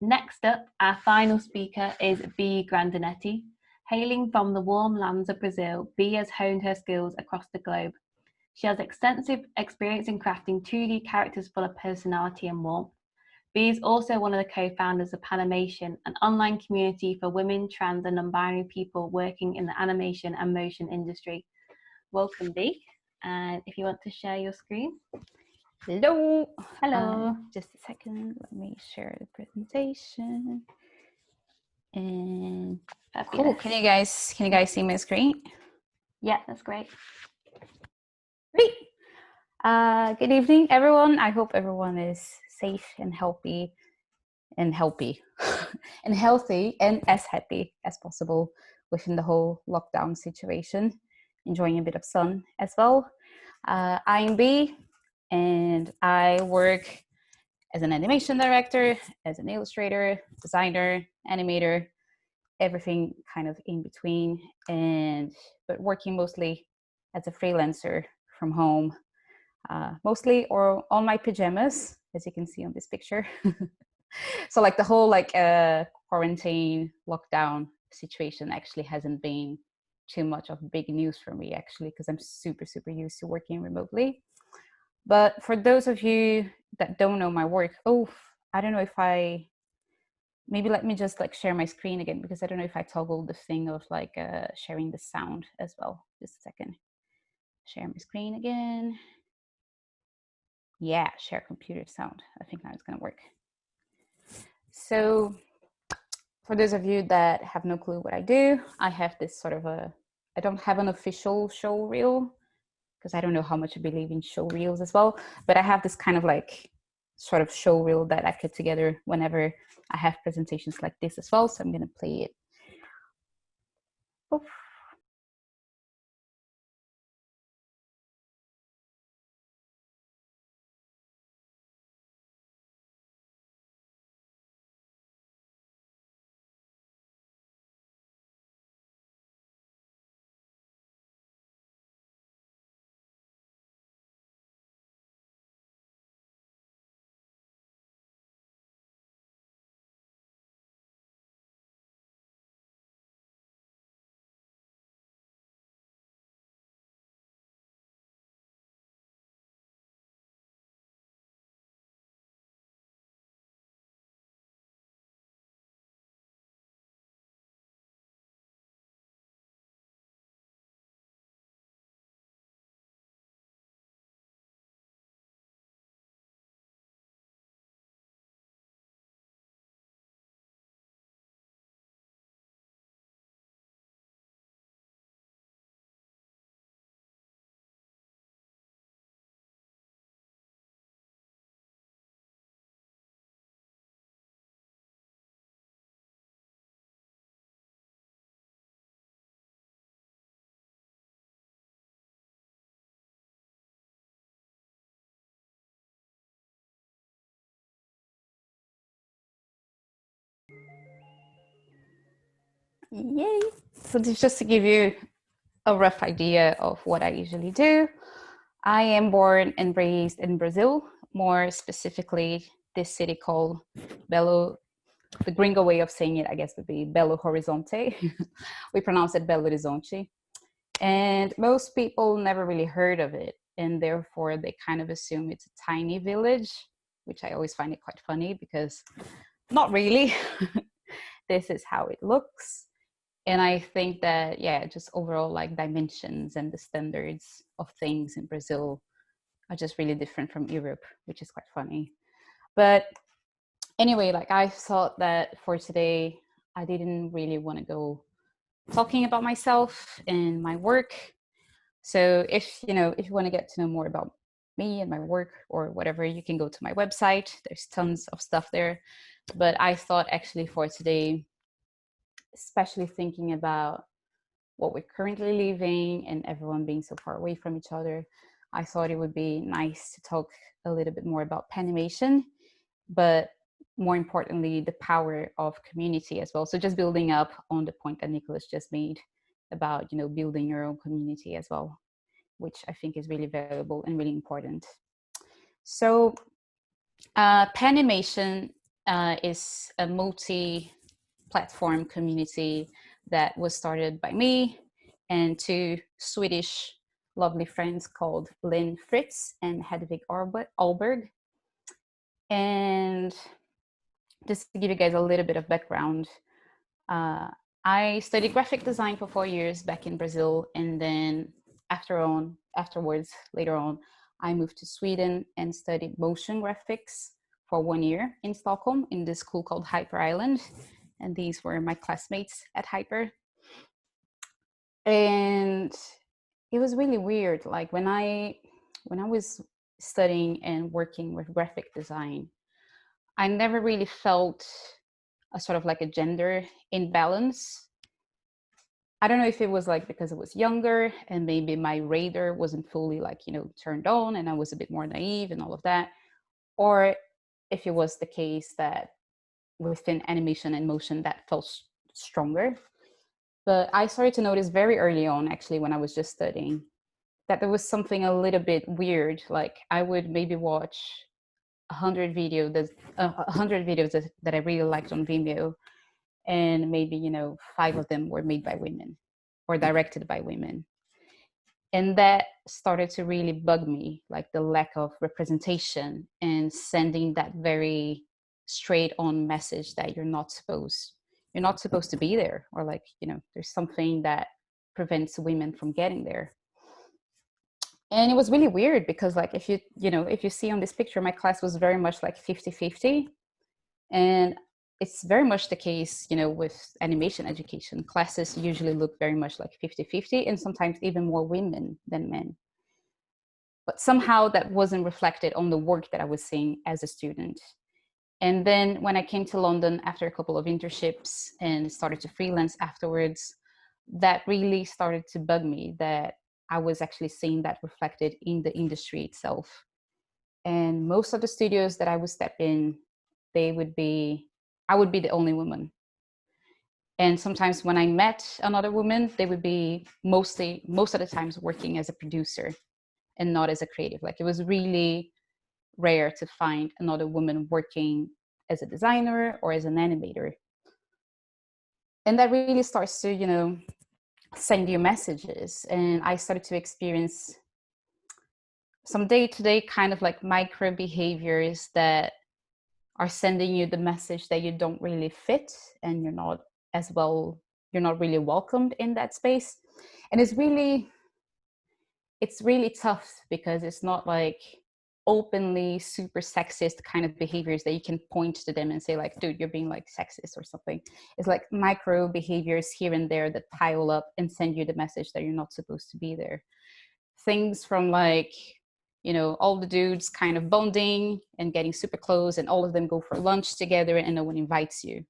Next up, our final speaker is Bee Grandinetti. Hailing from the warm lands of Brazil, Bee has honed her skills across the globe. She has extensive experience in crafting 2D characters full of personality and warmth. Bee is also one of the co-founders of Panimation, an online community for women, trans and non-binary people working in the animation and motion industry. Welcome, Bee. And if you want to share your screen. Hello. Hello. Just a second. Let me share the presentation. And cool. Can you guys see my screen? Yeah, that's great. Great. Good evening, everyone. I hope everyone is safe and healthy and healthy and as happy as possible within the whole lockdown situation, enjoying a bit of sun as well. I'm Bee, and I work as an animation director, as an illustrator, designer, animator, everything kind of in between, but working mostly as a freelancer from home, mostly or on my pajamas, as you can see on this picture. So like the whole quarantine lockdown situation actually hasn't been too much of big news for me, actually, because I'm super used to working remotely. But for those of you that don't know my work, I don't know if maybe let me just share my screen again, because I don't know if I toggled the thing of sharing the sound as well. Just a second. Share my screen again. Yeah, share computer sound. I think now it's gonna work. So for those of you that have no clue what I do, I have this I don't have an official show reel, because I don't know how much I believe in show reels as well, but I have this kind of sort of show reel that I put together whenever I have presentations like this as well. So I'm going to play it. Oof. Yay. So this is just to give you a rough idea of what I usually do. I am born and raised in Brazil, more specifically this city called Belo. The gringo way of saying it, I guess, would be Belo Horizonte. We pronounce it Belo Horizonte. And most people never really heard of it, and therefore they kind of assume it's a tiny village, which I always find it quite funny, because not really. This is how it looks. And I think that, yeah, just overall dimensions and the standards of things in Brazil are just really different from Europe, which is quite funny. But anyway, I thought that for today, I didn't really want to go talking about myself and my work. So if you want to get to know more about me and my work or whatever, you can go to my website. There's tons of stuff there. But I thought actually for today, especially thinking about what we're currently living and everyone being so far away from each other, I thought it would be nice to talk a little bit more about Panimation, but more importantly, the power of community as well. So just building up on the point that Nicholas just made about, building your own community as well, which I think is really valuable and really important. So Panimation, is a multi-platform community that was started by me and two Swedish lovely friends called Lynn Fritz and Hedvig Alberg. And just to give you guys a little bit of background, I studied graphic design for 4 years back in Brazil, and then afterwards, later on, I moved to Sweden and studied motion graphics for 1 year in Stockholm in this school called Hyper Island, and these were my classmates at Hyper. And it was really weird. Like when I was studying and working with graphic design, I never really felt a sort of like a gender imbalance. I don't know if it was like because I was younger and maybe my radar wasn't fully like, you know, turned on and I was a bit more naive and all of that, or if it was the case that within animation and motion that felt stronger. But I started to notice very early on, actually, when I was just studying, that there was something a little bit weird. Like I would maybe watch 100 videos that I really liked on Vimeo, and maybe, you know, 5 of them were made by women or directed by women. And that started to really bug me, like the lack of representation and sending that very straight on message that you're not supposed to be there, or like, you know, there's something that prevents women from getting there. And it was really weird because like if you see on this picture, my class was very much like 50-50. And it's very much the case, you know, with animation education. Classes usually look very much like 50-50 and sometimes even more women than men. But somehow that wasn't reflected on the work that I was seeing as a student. And then when I came to London after a couple of internships and started to freelance afterwards, that really started to bug me that I was actually seeing that reflected in the industry itself. And most of the studios that I would step in, I would be the only woman. And sometimes when I met another woman, they would be most of the times working as a producer and not as a creative. Like it was really rare to find another woman working as a designer or as an animator. And that really starts to, you know, send you messages. And I started to experience some day-to-day kind of like micro behaviors that are sending you the message that you don't really fit and you're not really welcomed in that space. And it's really tough because it's not like openly super sexist kind of behaviors that you can point to them and say like, dude, you're being like sexist or something. It's like micro behaviors here and there that pile up and send you the message that you're not supposed to be there. Things from like, you know, all the dudes kind of bonding and getting super close and all of them go for lunch together and no one invites you.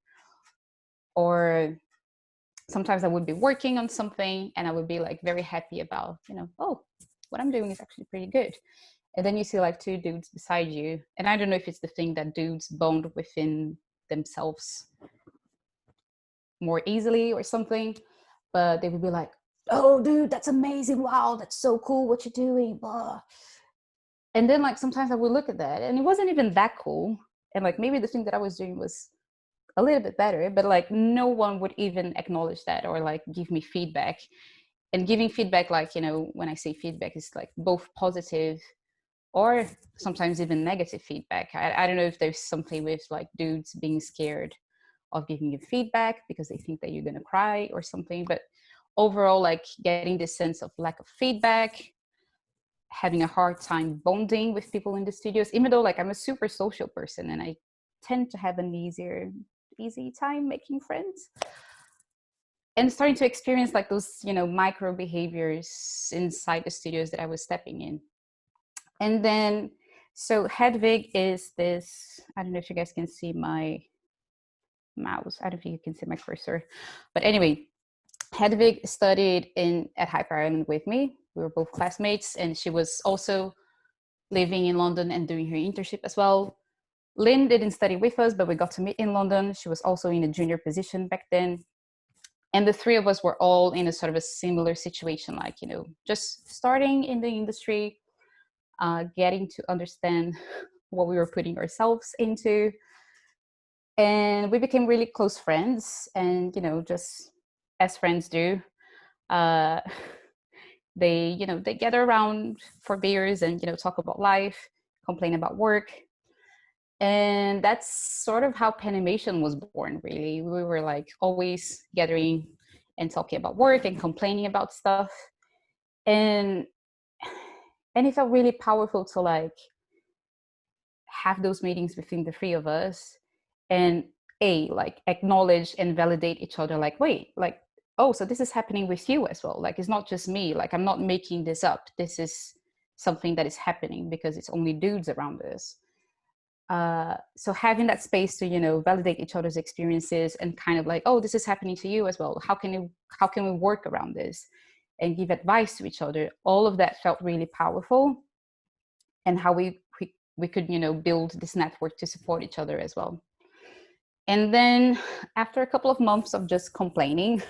Or sometimes I would be working on something and I would be like very happy about, you know, oh, what I'm doing is actually pretty good. And then you see like 2 dudes beside you. And I don't know if it's the thing that dudes bond within themselves more easily or something, but they would be like, oh, dude, that's amazing. Wow, that's so cool what you're doing. Blah. And then like sometimes I would look at that and it wasn't even that cool. And like maybe the thing that I was doing was a little bit better, but like no one would even acknowledge that or like give me feedback. And giving feedback, like, you know, when I say feedback, is like both positive or sometimes even negative feedback. I don't know if there's something with like dudes being scared of giving you feedback because they think that you're gonna cry or something. But overall, like getting this sense of lack of feedback, having a hard time bonding with people in the studios, even though like I'm a super social person and I tend to have an easy time making friends. And starting to experience like those, you know, micro behaviors inside the studios that I was stepping in. And then, so Hedvig is this, I don't know if you guys can see my mouse. I don't think you can see my cursor. But anyway, Hedvig studied at Hyper Island with me. We were both classmates and she was also living in London and doing her internship as well. Lynn didn't study with us, but we got to meet in London. She was also in a junior position back then. And the 3 of us were all in a sort of a similar situation, like, you know, just starting in the industry, getting to understand what we were putting ourselves into. And we became really close friends, and, you know, just as friends do, uh, they gather around for beers and, you know, talk about life, complain about work. And that's sort of how Panimation was born, really. We were like always gathering and talking about work and complaining about stuff. And it felt really powerful to like have those meetings between the three of us and like acknowledge and validate each other, like, wait, like, oh, so this is happening with you as well. Like, it's not just me. Like, I'm not making this up. This is something that is happening because it's only dudes around us. So having that space to, you know, validate each other's experiences and kind of like, oh, this is happening to you as well. How can we work around this and give advice to each other? All of that felt really powerful, and how we could, you know, build this network to support each other as well. And then after a couple of months of just complaining,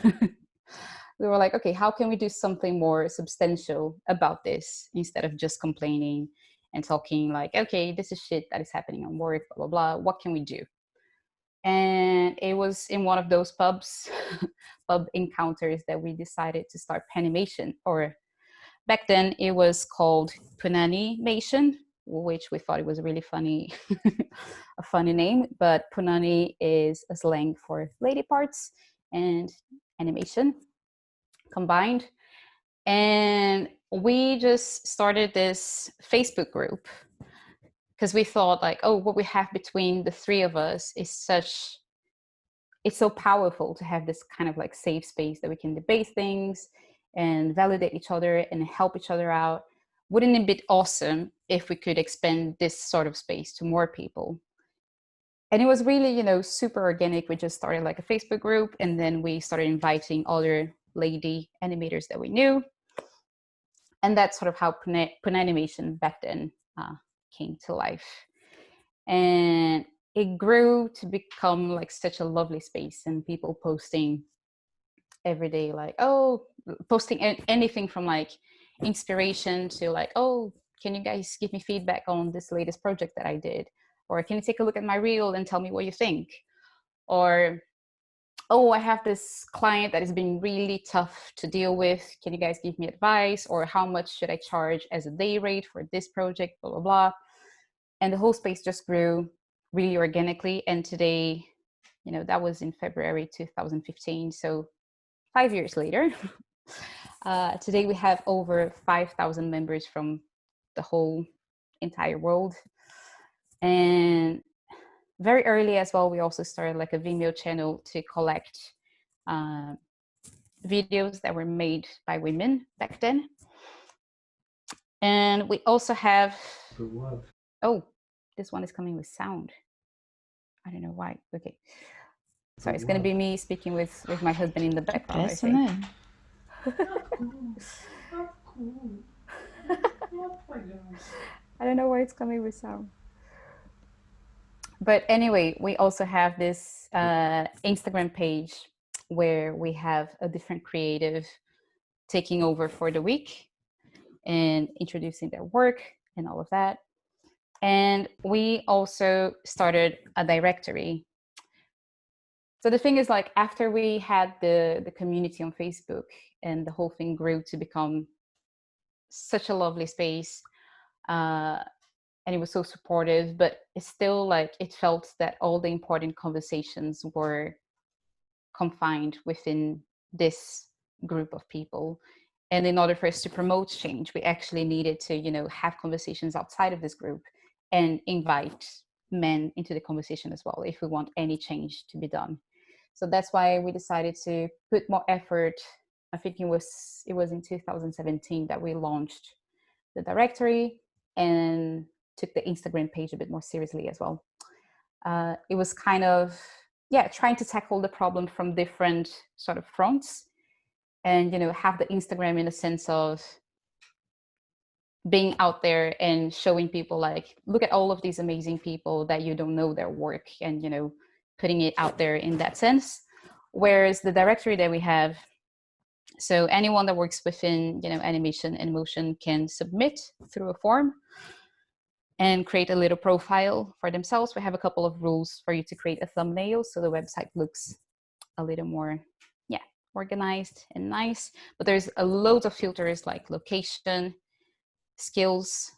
we were like, okay, how can we do something more substantial about this instead of just complaining and talking like, okay, this is shit that is happening on work, blah, blah, blah. What can we do? And it was in one of those pub encounters that we decided to start Panimation, or back then it was called Panimation, which we thought it was a really funny, a funny name. But punani is a slang for lady parts and animation combined. And we just started this Facebook group because we thought like, oh, what we have between the three of us is it's so powerful to have this kind of like safe space that we can debate things and validate each other and help each other out. Wouldn't it be awesome if we could expand this sort of space to more people? And it was really, you know, super organic. We just started like a Facebook group, and then we started inviting other lady animators that we knew. And that's sort of how Panimation back then came to life. And it grew to become like such a lovely space, and people posting every day, like, oh, posting anything from like inspiration to like, oh, can you guys give me feedback on this latest project that I did? Or can you take a look at my reel and tell me what you think? Or, oh, I have this client that has been really tough to deal with. Can you guys give me advice? Or how much should I charge as a day rate for this project, blah, blah, blah. And the whole space just grew really organically. And today, you know, that was in February 2015. So 5 years later, today we have over 5,000 members from the whole entire world. And very early as well, we also started like a Vimeo channel to collect videos that were made by women back then. And we also have, oh, this one is coming with sound. I don't know why. Okay. Sorry, it's going to be me speaking with my husband in the background, I think. I don't know why it's coming with sound. But anyway, we also have this Instagram page where we have a different creative taking over for the week and introducing their work and all of that. And we also started a directory. So the thing is, like, after we had the community on Facebook and the whole thing grew to become such a lovely space, and it was so supportive, but it's still like, it felt that all the important conversations were confined within this group of people. And in order for us to promote change, we actually needed to, you know, have conversations outside of this group and invite men into the conversation as well, if we want any change to be done. So that's why we decided to put more effort. I think it was in 2017 that we launched the directory and took the Instagram page a bit more seriously as well. It was kind of, trying to tackle the problem from different sort of fronts, and, you know, have the Instagram in a sense of being out there and showing people like, look at all of these amazing people that you don't know their work, and, you know, putting it out there in that sense. Whereas the directory that we have, so anyone that works within, you know, animation and motion can submit through a form. and create a little profile for themselves. We have a couple of rules for you to create a thumbnail so the website looks a little more, yeah, organized and nice. But there's a load of filters like location, skills,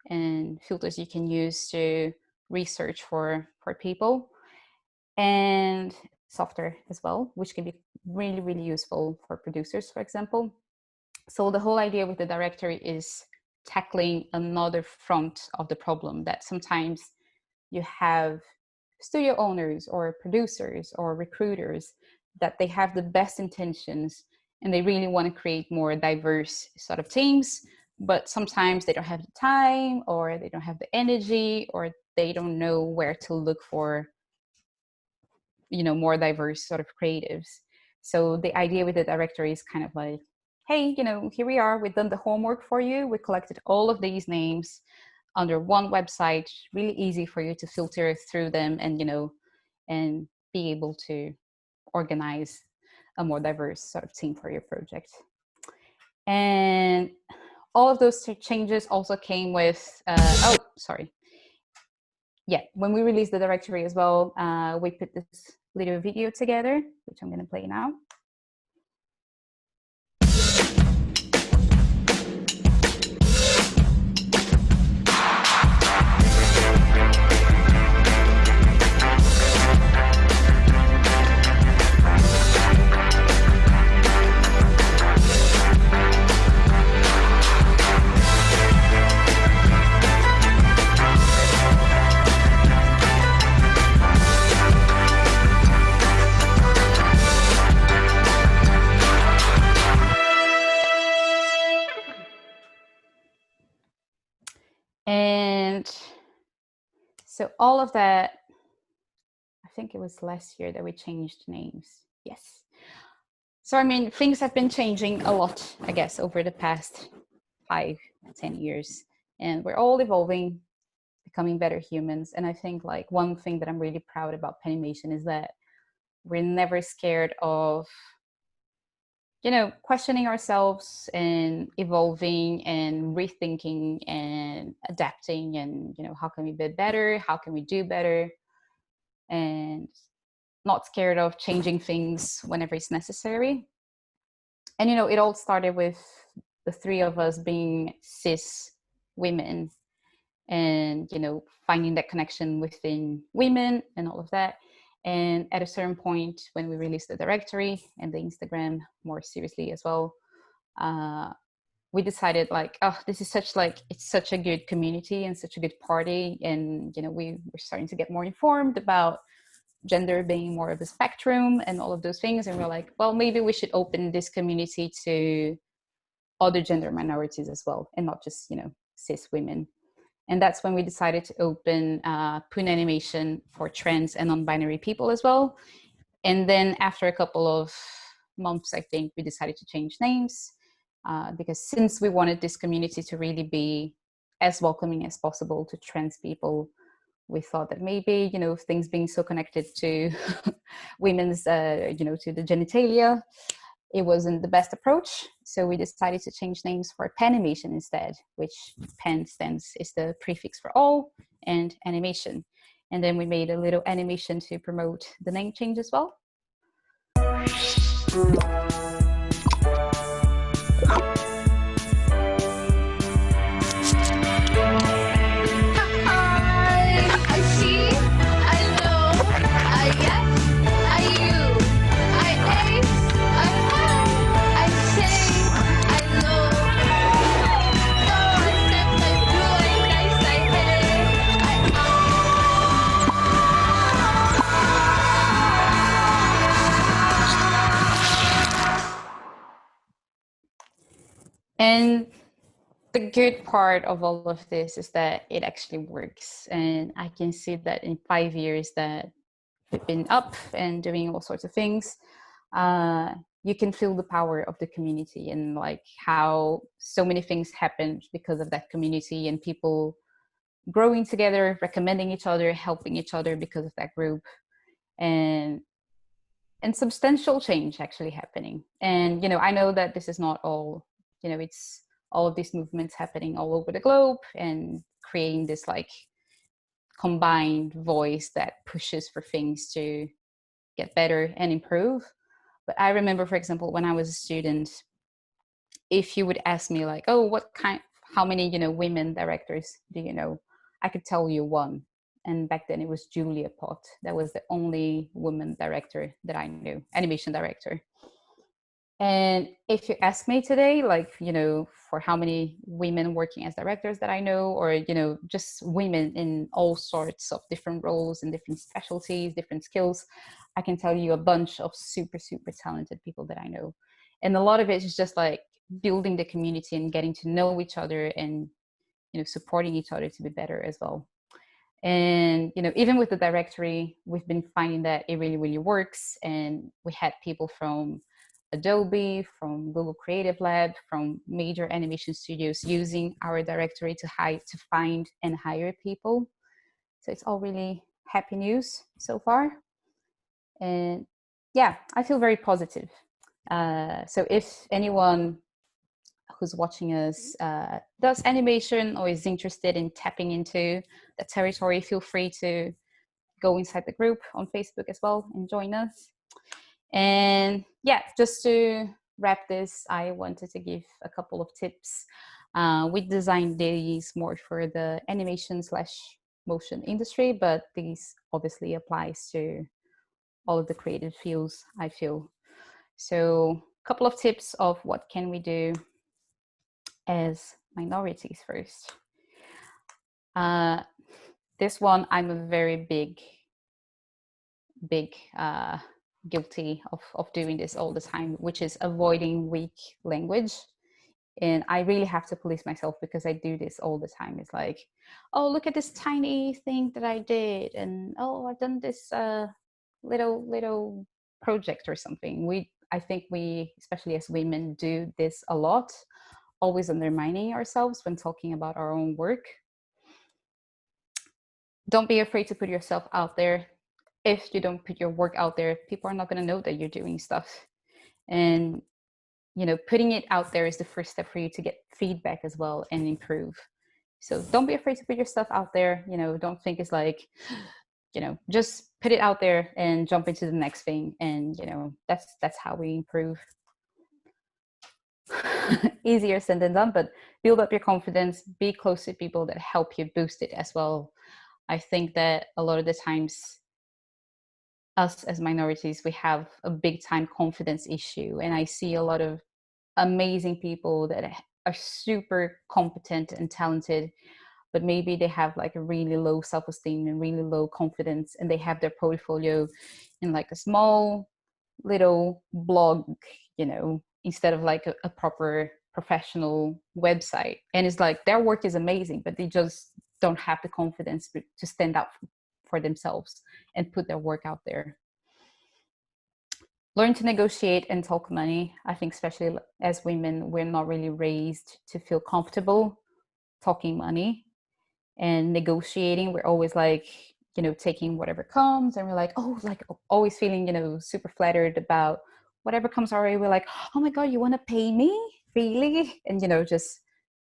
and filters you can use to research for people, and software as well, which can be really, really useful for producers, for example. So the whole idea with the directory is tackling another front of the problem, that sometimes you have studio owners or producers or recruiters that they have the best intentions and they really want to create more diverse sort of teams, but sometimes they don't have the time or they don't have the energy or they don't know where to look for, you know, more diverse sort of creatives. So the idea with the directory is kind of like, hey, you know, here we are, we've done the homework for you, we collected all of these names under one website, really easy for you to filter through them and, you know, and be able to organize a more diverse sort of team for your project. And all of those changes also came with, when we released the directory as well, we put this little video together, which I'm going to play now. And so all of that, I think it was last year that we changed names. Yes. So, I mean, things have been changing a lot, I guess, over the past 5-10 years. And we're all evolving, becoming better humans. And I think like one thing that I'm really proud about Panimation is that we're never scared of, you know, questioning ourselves and evolving and rethinking and adapting and, you know, how can we be better? How can we do better? And not scared of changing things whenever it's necessary. And, you know, it all started with the three of us being cis women and, you know, finding that connection within women and all of that. And at a certain point when we released the directory and the Instagram more seriously as well, we decided like, oh, this is such like, it's such a good community and such a good party. And, you know, we were starting to get more informed about gender being more of a spectrum and all of those things. And we're like, well, maybe we should open this community to other gender minorities as well, and not just, you know, cis women. And that's when we decided to open Panimation for trans and non-binary people as well. And then after a couple of months, I think we decided to change names because since we wanted this community to really be as welcoming as possible to trans people, we thought that maybe, you know, things being so connected to women's, you know, to the genitalia, it wasn't the best approach. So we decided to change names for Panimation instead, which Pan stands is the prefix for all and animation. And then we made a little animation to promote the name change as well. And the good part of all of this is that it actually works. And I can see that in 5 years that we've been up and doing all sorts of things, you can feel the power of the community and like how so many things happened because of that community and people growing together, recommending each other, helping each other because of that group. And substantial change actually happening. And, you know, I know that this is not all, you know, it's all of these movements happening all over the globe and creating this like combined voice that pushes for things to get better and improve. But I remember, for example, when I was a student, if you would ask me like, oh, how many, women directors do you know? I could tell you one. And back then it was Julia Pott. That was the only woman director that I knew, animation director. And if you ask me today, like, for how many women working as directors that I know, or, just women in all sorts of different roles and different specialties, different skills, I can tell you a bunch of super, super talented people that I know. And a lot of it is just like building the community and getting to know each other and, supporting each other to be better as well. And, even with the directory, we've been finding that it really, really works. And we had people from Adobe, from Google Creative Lab, from major animation studios using our directory to find and hire people. So it's all really happy news so far. And yeah, I feel very positive. So if anyone who's watching us does animation or is interested in tapping into the territory, feel free to go inside the group on Facebook as well and join us. And yeah, just to wrap this, I wanted to give a couple of tips. We designed these more for the animation/motion industry, but these obviously applies to all of the creative fields, I feel. So a couple of tips of what can we do as minorities first. This one, I'm a very big guilty of doing this all the time, which is avoiding weak language. And I really have to police myself because I do this all the time. It's like, oh, look at this tiny thing that I did, and oh, I've done this little project or something. I think we, especially as women, do this a lot, always undermining ourselves when talking about our own work. Don't be afraid to put yourself out there. If you don't put your work out there, people are not going to know that you're doing stuff. And, putting it out there is the first step for you to get feedback as well and improve. So don't be afraid to put your stuff out there. Don't think it's like, just put it out there and jump into the next thing. And, that's how we improve. Easier said than done, but build up your confidence, be close to people that help you boost it as well. I think that a lot of the times, us as minorities, we have a big time confidence issue. And I see a lot of amazing people that are super competent and talented, but maybe they have like a really low self-esteem and really low confidence, and they have their portfolio in like a small little blog, instead of like a proper professional website. And it's like their work is amazing, but they just don't have the confidence to stand up for themselves and put their work out there. Learn to negotiate and talk money. I think especially as women, we're not really raised to feel comfortable talking money and negotiating. We're always like, taking whatever comes, and we're like, oh, like always feeling, super flattered about whatever comes our way. We're like, oh my God, you want to pay me? Really? And, just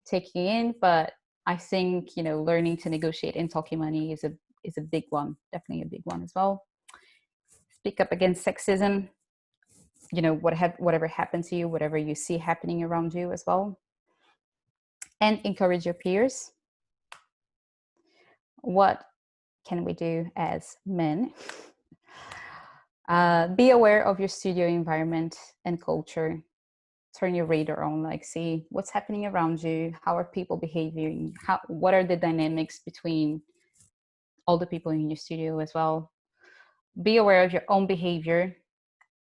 taking in. But I think, learning to negotiate and talking money is a big one, definitely a big one as well. Speak up against sexism, whatever happened to you, whatever you see happening around you as well. And encourage your peers. What can we do as men? Be aware of your studio environment and culture. Turn your radar on, like see what's happening around you. How are people behaving? What are the dynamics between all the people in your studio as well? Be aware of your own behavior.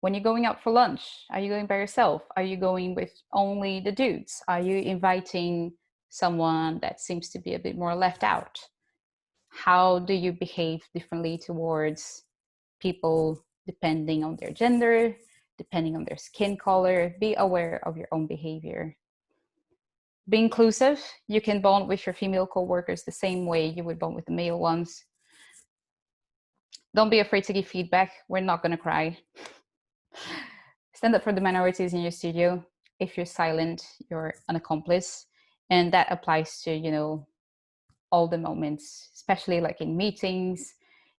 When you're going out for lunch, are you going by yourself? Are you going with only the dudes? Are you inviting someone that seems to be a bit more left out? How do you behave differently towards people depending on their gender, depending on their skin color? Be aware of your own behavior. Be inclusive. You can bond with your female coworkers the same way you would bond with the male ones. Don't be afraid to give feedback. We're not going to cry. Stand up for the minorities in your studio. If you're silent, you're an accomplice. And that applies to, all the moments, especially like in meetings.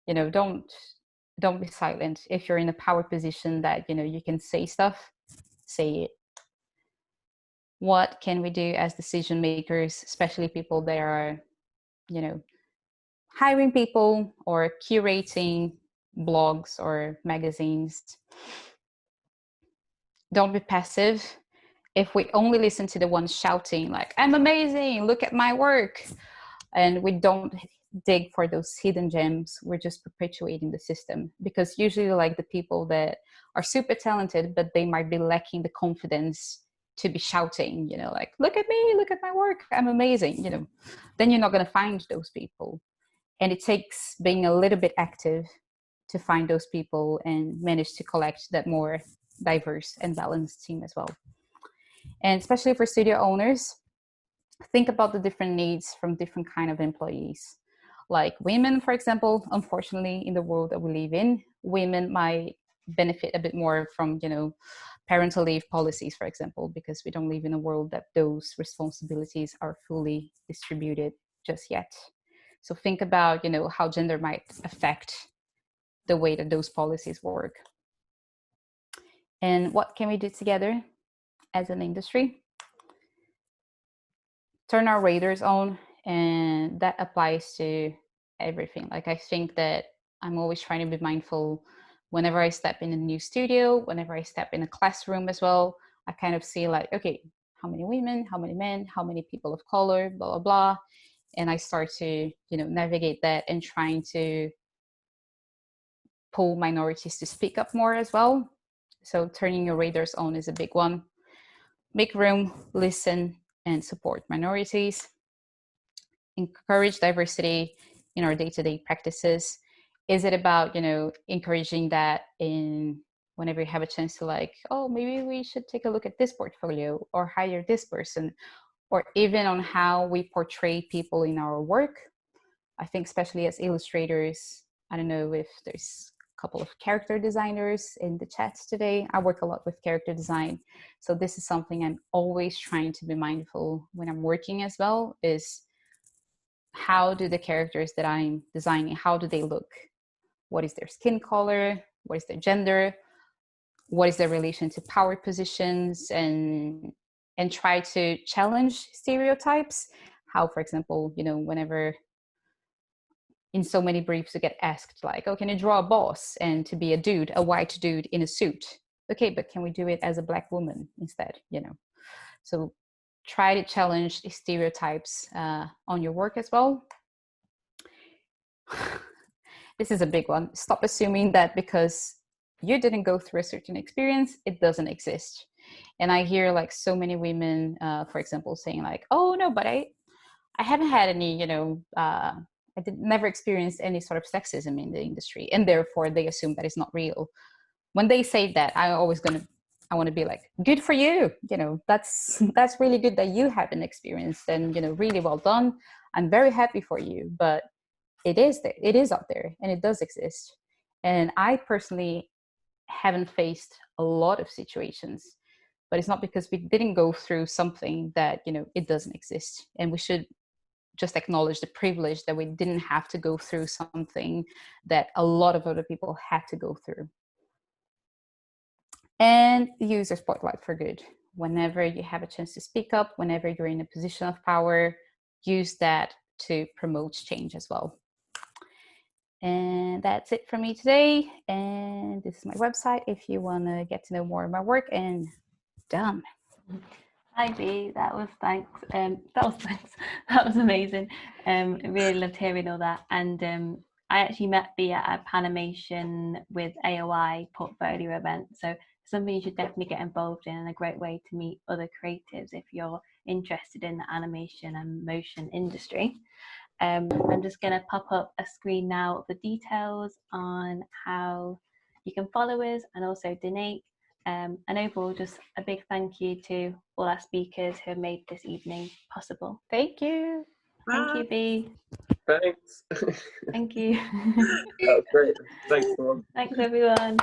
Don't be silent. If you're in a power position that you can say stuff, say it. What can we do as decision makers, especially people that are hiring people or curating blogs or magazines? Don't be passive. If we only listen to the ones shouting like, I'm amazing, look at my work, and we don't dig for those hidden gems, we're just perpetuating the system. Because usually like the people that are super talented, but they might be lacking the confidence to be shouting, like, look at me, look at my work, I'm amazing, then you're not going to find those people. And it takes being a little bit active to find those people and manage to collect that more diverse and balanced team as well. And especially for studio owners, think about the different needs from different kind of employees. Like women, for example, unfortunately, in the world that we live in, women might benefit a bit more from, parental leave policies, for example, because we don't live in a world that those responsibilities are fully distributed just yet. So think about, how gender might affect the way that those policies work. And what can we do together as an industry? Turn our radars on, and that applies to everything. Like, I think that I'm always trying to be mindful whenever I step in a new studio, whenever I step in a classroom as well. I kind of see like, okay, how many women, how many men, how many people of color, blah, blah, blah. And I start to, navigate that and trying to pull minorities to speak up more as well. So turning your radars on is a big one. Make room, listen, and support minorities. Encourage diversity in our day-to-day practices. Is it about, encouraging that in whenever you have a chance to like, oh, maybe we should take a look at this portfolio or hire this person, or even on how we portray people in our work. I think especially as illustrators, I don't know if there's a couple of character designers in the chats today. I work a lot with character design. So this is something I'm always trying to be mindful when I'm working as well, is how do the characters that I'm designing, how do they look? What is their skin color? What is their gender? What is their relation to power positions? And try to challenge stereotypes. How, for example, whenever in so many briefs you get asked like, oh, can you draw a boss and to be a dude, a white dude in a suit? Okay, but can we do it as a Black woman instead? So try to challenge stereotypes on your work as well. This is a big one. Stop assuming that because you didn't go through a certain experience, it doesn't exist. And I hear like so many women, for example, saying like, oh no, but I haven't had any, I never experienced any sort of sexism in the industry, and therefore they assume that it's not real. When they say that, I want to be like, good for you. That's really good that you haven't experienced, and really well done. I'm very happy for you, but it is there. It is out there, and it does exist. And I personally haven't faced a lot of situations, but it's not because we didn't go through something that it doesn't exist, and we should just acknowledge the privilege that we didn't have to go through something that a lot of other people had to go through. And use your spotlight for good. Whenever you have a chance to speak up, whenever you're in a position of power, use that to promote change as well. And that's it for me today. And this is my website if you want to get to know more of my work. And done. Hi Bee, that was thanks. That was amazing. Really loved hearing all that. And I actually met Bee at a Panimation with AOI portfolio event. So something you should definitely get involved in, and a great way to meet other creatives if you're interested in the animation and motion industry. I'm just going to pop up a screen now of the details on how you can follow us and also donate. And overall, just a big thank you to all our speakers who have made this evening possible. Thank you. Thank you, Bee. Thanks. Thank you. That was great. Thanks, everyone. Thanks, everyone.